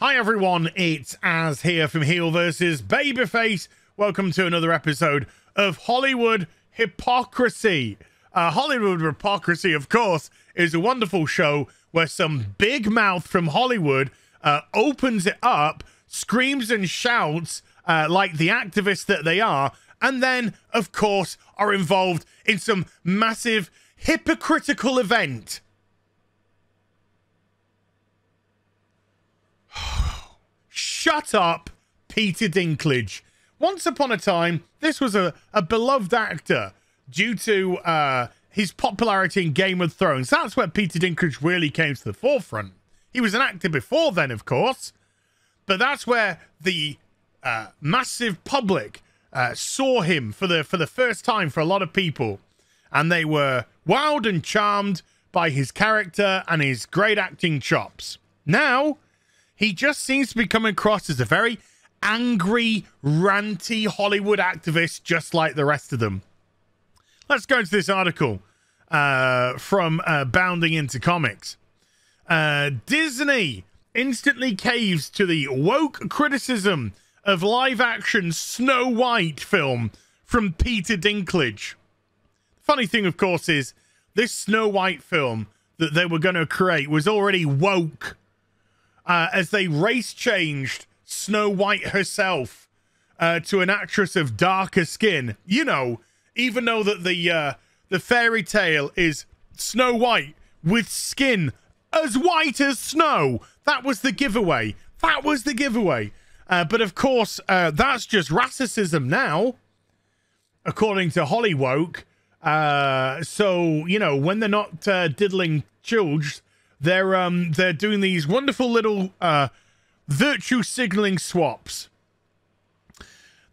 Hi everyone, it's Az here from HeelvsBabyface. Welcome to another episode of Hollywood Hypocrisy. Hollywood Hypocrisy, of course, is a wonderful show where some big mouth from Hollywood opens it up, screams and shouts like the activists that they are, and then, of course, are involved in some massive hypocritical event. Shut up, Peter Dinklage. Once upon a time, this was a beloved actor due to his popularity in Game of Thrones. That's where Peter Dinklage really came to the forefront. He was an actor before then, of course, but that's where the massive public saw him for the first time for a lot of people, and they were wowed and charmed by his character and his great acting chops. Now, he just seems to be coming across as a very angry, ranty Hollywood activist, just like the rest of them. Let's go into this article from Bounding Into Comics. Disney instantly caves to the woke criticism of live-action Snow White film from Peter Dinklage. The funny thing, of course, is this Snow White film that they were going to create was already woke. As they race-changed Snow White herself to an actress of darker skin. You know, even though that the fairy tale is Snow White with skin as white as snow. That was the giveaway. That was the giveaway. But of course, that's just racism now, according to Hollywwod. So, you know, when they're not diddling children, they're doing these wonderful little virtue signaling swaps.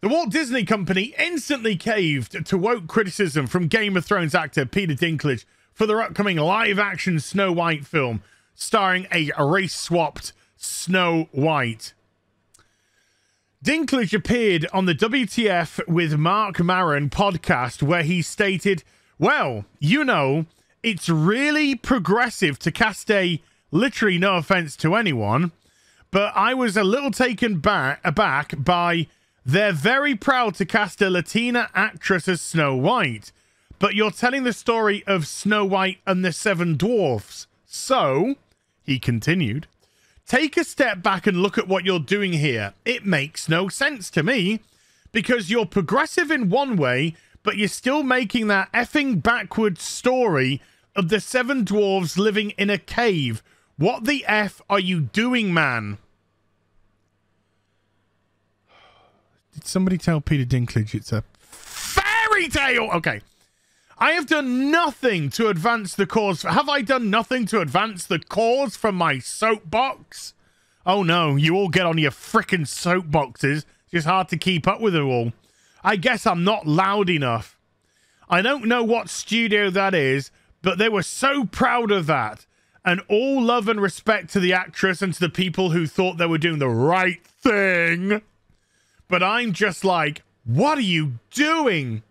The Walt Disney Company instantly caved to woke criticism from Game of Thrones actor Peter Dinklage for their upcoming live-action Snow White film starring a race-swapped Snow White. Dinklage appeared on the WTF with Mark Maron podcast where he stated, well, you know, it's really progressive to cast a, literally no offense to anyone, but I was a little taken aback by they're very proud to cast a Latina actress as Snow White, but you're telling the story of Snow White and the Seven Dwarves. So, he continued, take a step back and look at what you're doing here. It makes no sense to me, because you're progressive in one way, but you're still making that effing backwards story of the Seven Dwarves living in a cave. What the F are you doing, man? Did somebody tell Peter Dinklage it's a fairy tale? Okay. I have done nothing to advance the cause. Have I done nothing to advance the cause from my soapbox? Oh no, you all get on your frickin' soapboxes. It's just hard to keep up with it all. I guess I'm not loud enough. I don't know what studio that is, but they were so proud of that. And all love and respect to the actress and to the people who thought they were doing the right thing. But I'm just like, what are you doing?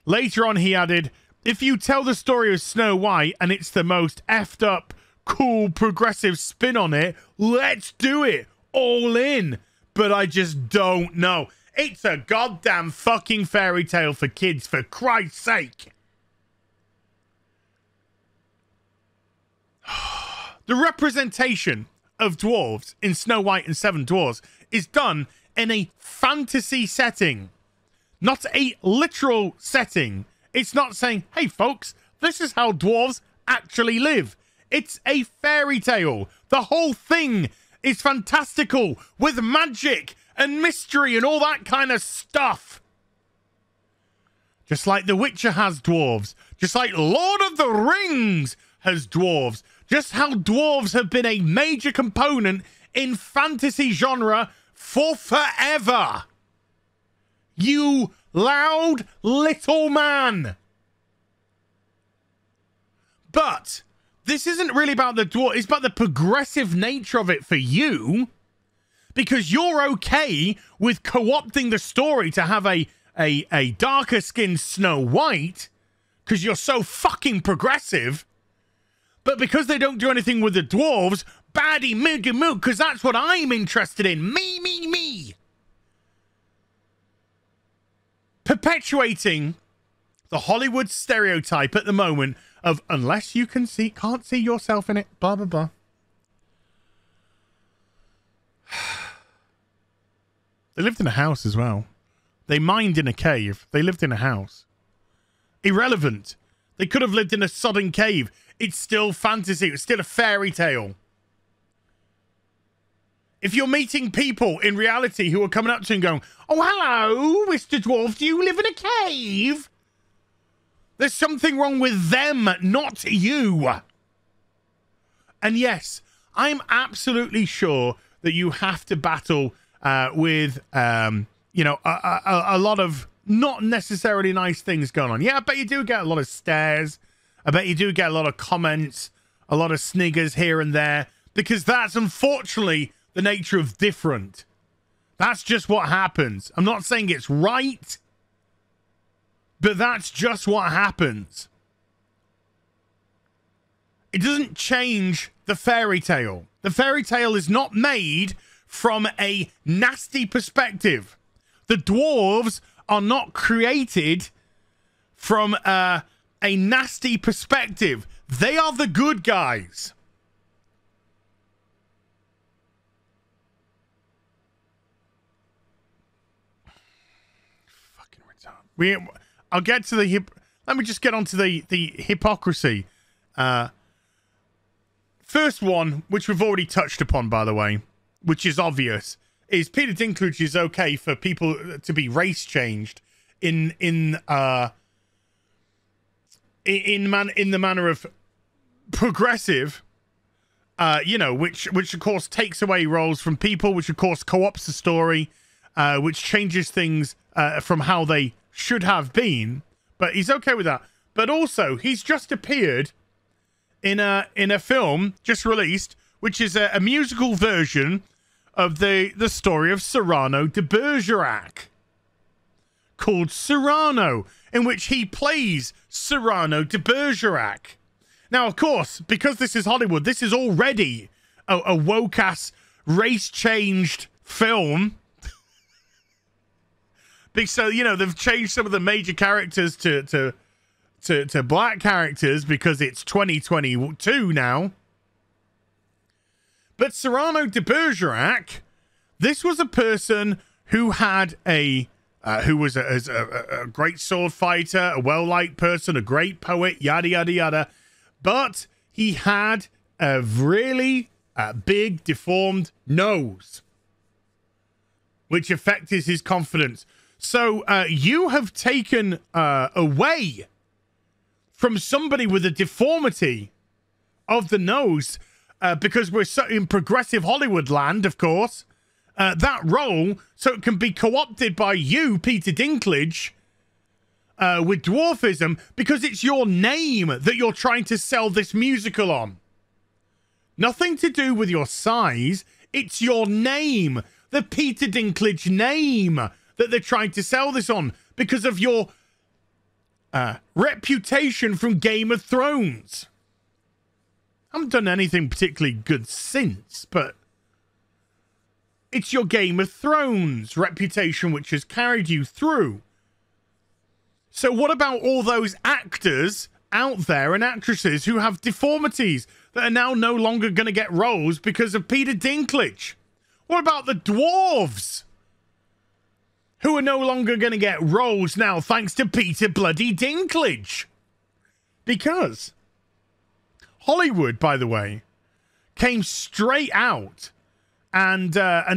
Later on, he added, if you tell the story of Snow White and it's the most effed up, cool, progressive spin on it, let's do it. All in. But I just don't know. It's a goddamn fucking fairy tale for kids, for Christ's sake. The representation of dwarves in Snow White and Seven Dwarves is done in a fantasy setting, not a literal setting. It's not saying, hey folks, this is how dwarves actually live. It's a fairy tale. The whole thing is fantastical with magic and mystery and all that kind of stuff. Just like The Witcher has dwarves. Just like Lord of the Rings has dwarves. Just how dwarves have been a major component in fantasy genre for forever. You loud little man. But this isn't really about the dwarf. It's about the progressive nature of it for you. Because you're okay with co-opting the story to have a darker skinned Snow White. Because you're so fucking progressive. But because they don't do anything with the dwarves, baddie moogie moo, because that's what I'm interested in. Me, me, me. Perpetuating the Hollywood stereotype at the moment of unless you can't see yourself in it, blah, blah, blah. They lived in a house as well. They mined in a cave. They lived in a house. Irrelevant. They could have lived in a sodden cave. It's still fantasy. It's still a fairy tale. If you're meeting people in reality who are coming up to you and going, oh, hello, Mr. Dwarf, do you live in a cave? There's something wrong with them, not you. And yes, I'm absolutely sure that you have to battle with, you know, a lot of not necessarily nice things going on. Yeah, I bet you do get a lot of stares. I bet you do get a lot of comments, a lot of sniggers here and there, because that's unfortunately the nature of different. That's just what happens. I'm not saying it's right, but that's just what happens. It doesn't change the fairy tale. The fairy tale is not made from a nasty perspective. The dwarves are not created from a nasty perspective. They are the good guys. Fucking retard. I'll get to the let me just get onto the hypocrisy. First one, which we've already touched upon, by the way, which is obvious, is Peter Dinklage is okay for people to be race changed in the manner of progressive, you know, which of course takes away roles from people, which of course co-opts the story, which changes things from how they should have been. But he's okay with that. But also, he's just appeared in a film just released, which is a musical version of the story of Cyrano de Bergerac, called Cyrano, in which he plays Cyrano de Bergerac. Now, of course, because this is Hollywood, this is already a woke-ass, race-changed film. So, you know, they've changed some of the major characters to black characters because it's 2022 now. But Cyrano de Bergerac, this was a person who had who was a great sword fighter, a well-liked person, a great poet, yada, yada, yada. But he had a really big, deformed nose, which affected his confidence. So you have taken away from somebody with a deformity of the nose, because we're so in progressive Hollywood land, of course, that role, so it can be co-opted by you, Peter Dinklage, with dwarfism, because it's your name that you're trying to sell this musical on. Nothing to do with your size. It's your name, the Peter Dinklage name, that they're trying to sell this on because of your reputation from Game of Thrones. I haven't done anything particularly good since, but it's your Game of Thrones reputation which has carried you through. So what about all those actors out there and actresses who have deformities that are now no longer going to get roles because of Peter Dinklage? What about the dwarves who are no longer going to get roles now thanks to Peter bloody Dinklage? Because Hollywood, by the way, came straight out and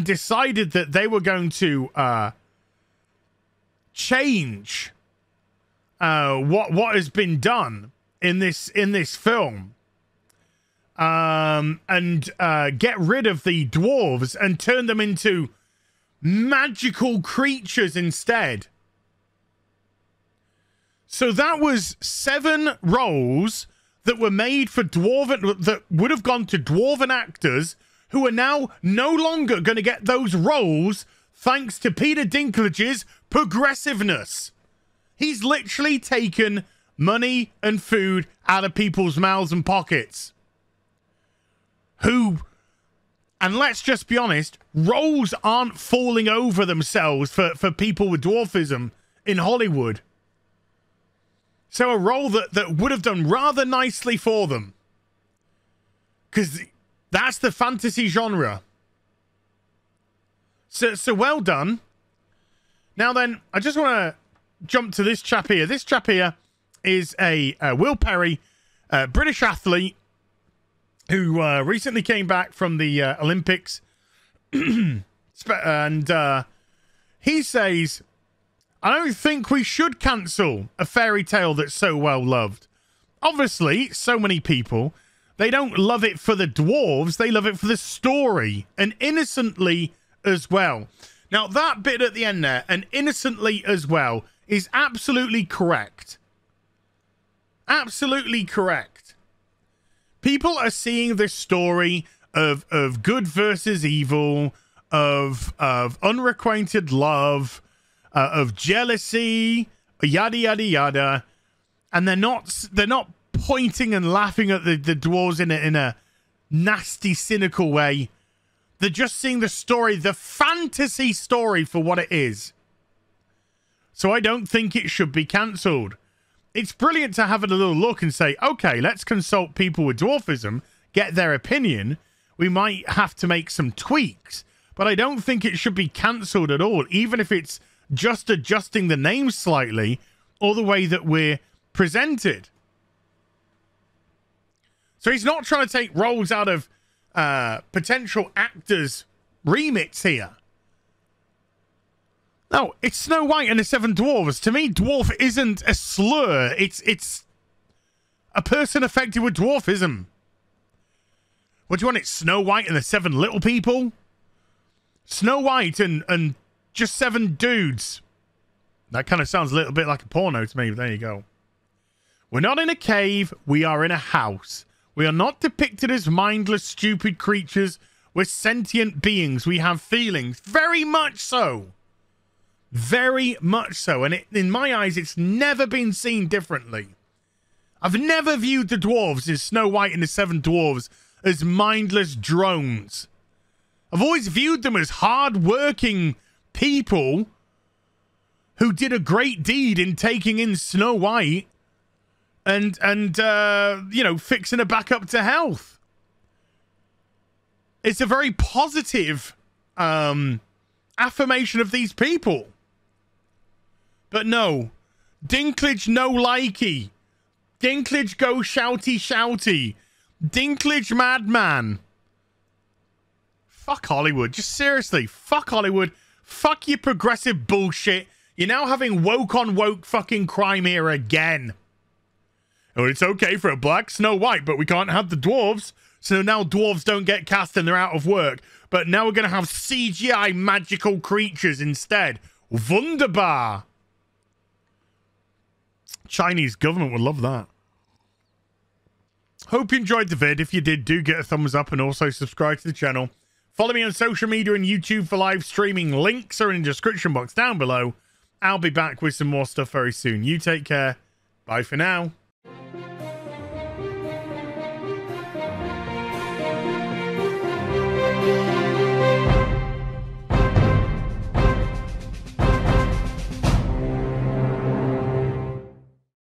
decided that they were going to change what has been done in this film, and get rid of the dwarves and turn them into magical creatures instead. So that was 7 roles that were made for dwarven, that would have gone to dwarven actors who are now no longer going to get those roles thanks to Peter Dinklage's progressiveness. He's literally taken money and food out of people's mouths and pockets. who, and let's just be honest, roles aren't falling over themselves for people with dwarfism in Hollywood. So a role that would have done rather nicely for them, because that's the fantasy genre. So well done. Now then, I just want to jump to this chap here. This chap here is a Will Perry, British athlete who recently came back from the Olympics. And he says, I don't think we should cancel a fairy tale that's so well loved. Obviously, so many people, they don't love it for the dwarves. They love it for the story, and innocently as well. Now, that bit at the end there, and innocently as well, is absolutely correct. Absolutely correct. People are seeing this story of good versus evil, of unrequited love, of jealousy, yada yada yada, and they're not pointing and laughing at the dwarves in a nasty, cynical way. They're just seeing the story, the fantasy story, for what it is. So I don't think it should be cancelled. It's brilliant to have a little look and say, okay, let's consult people with dwarfism, get their opinion. We might have to make some tweaks, but I don't think it should be cancelled at all, even if it's just adjusting the name slightly or the way that we're presented. So he's not trying to take roles out of potential actors' remits here. No, it's Snow White and the Seven Dwarves. To me, dwarf isn't a slur. It's a person affected with dwarfism. What do you want? It's Snow White and the Seven Little People? Snow White and just 7 dudes. That kind of sounds a little bit like a porno to me, but there you go. We're not in a cave. We are in a house. We are not depicted as mindless, stupid creatures. We're sentient beings. We have feelings. Very much so. Very much so. And in my eyes, it's never been seen differently. I've never viewed the dwarves as Snow White and the 7 Dwarves as mindless drones. I've always viewed them as hard-working people who did a great deed in taking in Snow White and you know, fixing her back up to health. It's a very positive affirmation of these people. But no, Dinklage no likey. Dinklage go shouty shouty. Dinklage madman. Fuck Hollywood. Just seriously, fuck Hollywood. Fuck your progressive bullshit. You're now having woke on woke fucking crime here again. Oh, it's okay for a black Snow White, but we can't have the dwarves. So now dwarves don't get cast and they're out of work. But now we're going to have CGI magical creatures instead. Wunderbar. Chinese government would love that. Hope you enjoyed the vid. If you did, do get a thumbs up and also subscribe to the channel. Follow me on social media and YouTube for live streaming. Links are in the description box down below. I'll be back with some more stuff very soon. You take care. Bye for now.